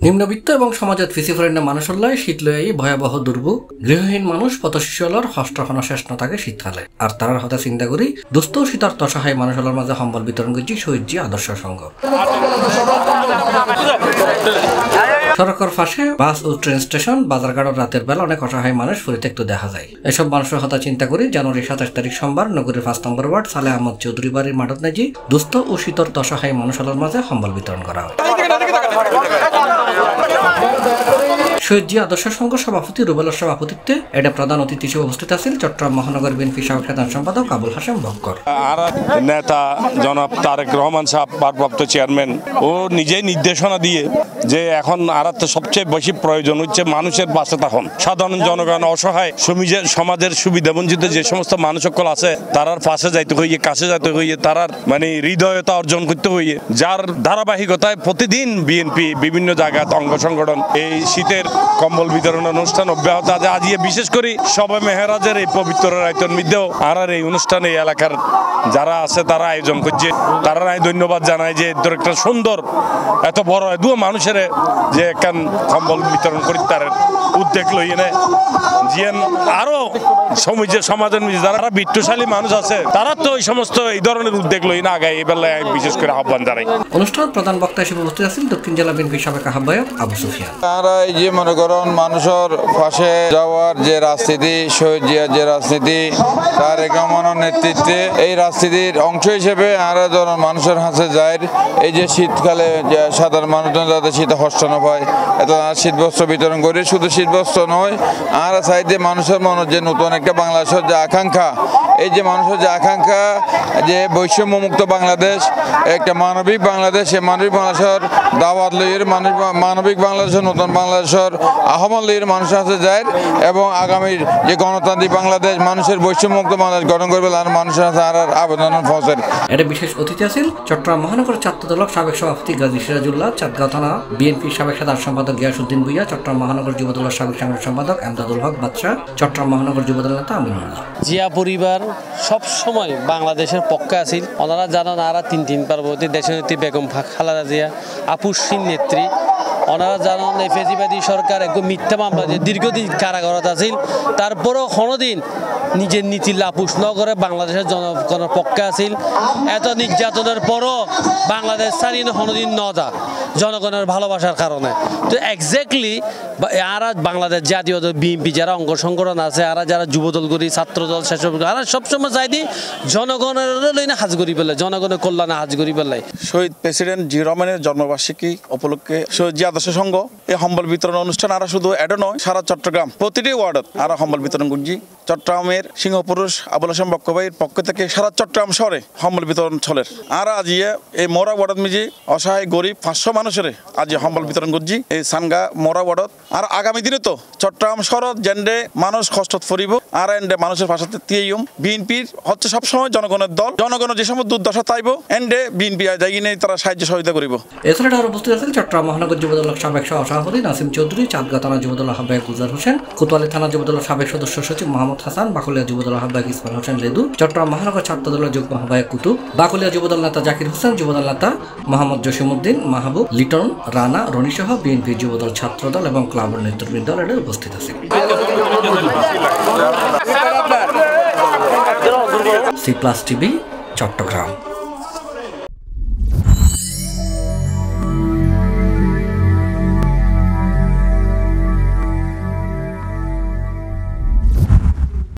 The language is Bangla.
নিম্নবিত্ত এবং সমাজত ফিসিফরেন্না মানুষল্লাই শীত লয়াই ভয়াবহ দুর্ভোগ গৃহহীন মানুষ পত শিশুলর হস্ত্রখনা শেষ নথাকে শীতকালে আর তারার হতে চিন্তা করি দুস্থ শীতার্থ অসহায় মানুষের মাঝে সম্বল বিতরণ করছি শহীদজি আদর্শ সংঘ। সড়কের পাশে বাস ও ট্রেন স্টেশন বাজারঘাটের রাতের বেলা অনেক অসহায় মানুষ পরিত্যক্ত দেখা যায়। এসব মানুষের কথা চিন্তা করি জানুয়ারি 27 তারিখ সোমবার নগরীর 5 নম্বর ওয়ার্ড সালে আহমদ চৌধুরী বাড়ির মাঠত নেজি দুস্থ ও শীতার্থ অসহায় মানুষের মাঝে সম্বল বিতরণ করা হয়। শহীদজি আদর্শ সংঘ সভাপতি রুবেলের সভাপতিত্বে এটা প্রধান অতিথি হিসেবে উপস্থিত আছেন চট্টগ্রাম মহানগর বিএনপি সাবেক সাধারণ সম্পাদক আবুল হাশেম বক্কর। আর নেতা জনাব তারেক রহমান সাহেব ভারপ্রাপ্ত চেয়ারম্যান ও নিজেই নির্দেশনা দিয়ে যে এখন আরাতে সবচেয়ে বেশি প্রয়োজন হচ্ছে মানুষের পাশে তখন সাধারণ জনগণ অসহায় সমাজের সুবিধা বঞ্চিত যে সমস্ত মানুষ সকল আছে তারার পাশে যাইতে হইয়ে কাছে যাইতে হইয়ে তারার হৃদয়তা অর্জন করতে হইয়ে যার ধারাবাহিকতায় প্রতিদিন বিএনপি বিভিন্ন জায়গায় অঙ্গ সংগঠন এই শীতের কম্বল বিতরণ অনুষ্ঠান অব্যাহত আছে। আজ বিশেষ করে সবে মেহরাজের এই পবিত্র রায়তন মধ্যেও আর এই অনুষ্ঠানে এই এলাকার যারা আছে তারা আয়োজন করছে তারা আমি ধন্যবাদ জানাই যে একটা সুন্দর এত বড় দু মানুষের যে একখান কম্বল বিতরণ করি তার উদ্যোগ লইয়ে নেয় জিয়ান আরো সমাজের যারা বিত্তশালী মানুষ আছে তারা তো এই সমস্ত এই ধরনের উদ্যোগ লই না আগায় এই বেলায় বিশেষ করে আহ্বান জানাই। অনুষ্ঠান প্রধান বক্তা হিসেবে উপস্থিত আছেন দক্ষিণ জেলা বিএনপি সাবেক আহ্বায়ক আবু সুফিয়ান। তারা এই যে মনে করেন মানুষের পাশে যাওয়ার যে রাজনীতি শহীদ জিয়ার যে রাজনীতি তারেক রহমানের নেতৃত্বে এই রাজনীতির অংশ হিসেবে আমরা যখন মানুষের হাতে যায় এই যে শীতকালে যে সাধারণ মানুষজন যাতে শীতে কষ্ট না পায় এত শীতবস্ত্র বিতরণ করি শুধু শীতবস্ত্র নয় আমরা চাই যে মানুষের মনে যে নতুন একটা বাংলাদেশের যে আকাঙ্ক্ষা এই যে মানুষের যে আকাঙ্ক্ষা যে বৈষম্যমুক্ত বাংলাদেশ একটা মানবিক বাংলাদেশ এই মানবিক বাংলাদেশের দাওয়াত লইয়ের মানবিক বাংলাদেশের নতুন বাংলাদেশের আহ্বান লইয়ের মানুষের হাতে যায় এবং আগামীর যে গণতান্ত্রিক বাংলাদেশ মানুষের বৈষম্যমুক্ত বাংলাদেশ গঠন করবে আর মানুষের হাতে আর আবেদন পৌঁছেন। এটা বিশেষ অতিথি আছেন চট্টগ্রাম মহানগর ছাত্রদলের সাবেক সভাপতি গাজী সিরাজুল্লাহ, চাঁদগাঁও থানা বিএনপির সাবেক সাধারণ সম্পাদক গিয়াসউদ্দিন ভূঁইয়া, চট্টগ্রাম মহানগর যুবদলের সাবেক সাংগঠনিক সম্পাদক এমদাদুল হক বাদশা, চট্টগ্রাম মহানগর যুবদল নেতা আমিনুল্লাহ। জিয়া পরিবার সব সময় বাংলাদেশের পক্ষে আছিল। ওনারা জানান আর তিন পার্বতী দেশনেত্রী বেগম খালেদা জিয়া আপুসীন নেত্রী ওনারা জানান এই ফেজিবাদী সরকার একদম মিথ্যা মামলা যে দীর্ঘদিন কারাগারত আছিল তারপরেও কোনোদিন নিজের নীতি লাপুস ন করে বাংলাদেশের জনগণের পক্ষে আছিল। এত নির্যাতনের পরও বাংলাদেশ ছাড়ি কোনোদিন ন যা জনগণের ভালোবাসার কারণে। তো এক্স্যাক্টলি আর বাংলাদেশ জাতীয় দল বিএনপি যারা অঙ্গ সংগঠন আছে আর যারা যুবদল করি ছাত্রদল সেসব আর সবসময় চাই দি জনগণের লইনে হাজ করি পেলে জনগণের কল্যাণে হাজ করি পেলে। শহীদ প্রেসিডেন্ট জিয়া রহমানের জন্মবার্ষিকী উপলক্ষে শহীদ জিয়া আদর্শ সংঘ এই সম্বল বিতরণ অনুষ্ঠান আর শুধু এটা নয় সারা চট্টগ্রাম প্রতিটি ওয়ার্ডত আর সম্বল বিতরণ করছি। চট্টগ্রামের সিংহপুরুষ আবুল হাশেম বক্কভাইয়ের পক্ষ থেকে সারা চট্টগ্রাম শহরে সম্বল বিতরণ চলে। আর আজ এই মোরা ওয়ার্ডত মিজি অসহায় গরিব 500 মানুষের আজ সম্বল বিতরণ করছি এই সানগা মোরা ওয়ার্ডত। আর আগামী দিনে তো চট্টগ্রাম শহরত যেন্ডে মানুষ কষ্টত ফরিব আর এন্ডে মানুষের পাশে তিয়েম বিএনপির হচ্ছে সবসময় জনগণের দল জনগণের যে সময় দুর্দশা তাইব এন্ডে বিএনপি যাই নিয়ে তারা সাহায্য সহযোগিতা করিব। এছাড়া আরো উপস্থিত আছেন চট্টগ্রাম মহানগর যুবদলের সাবেক সভাপতি নাসিম চৌধুরী, চাঁদগাঁও থানা যুবদল আহ্বায়ক গুলজার হোসেন, কোতোয়ালি থানা যুবদলের সাবেক সদস্য সচিব মোহাম্মদ হাসান, বাকুলিয়া যুবদল আহ্বায়ক ইসমাইল হোসেন লেদু, চট্টগ্রাম মহানগর ছাত্রদলের যুগ্ম আহ্বায়ক কুতুব, বাকুলিয়া যুবদল নেতা জাকির হোসেন, যুবদল নেতা মোহাম্মদ জসিমউদ্দিন, মাহবুব, লিটন, রানা, রনি সহ বিএনপি যুবদল ছাত্রদল এবং ক্লাবের নেতৃবৃন্দ উপস্থিত আছে। C plus TV, Chittagong.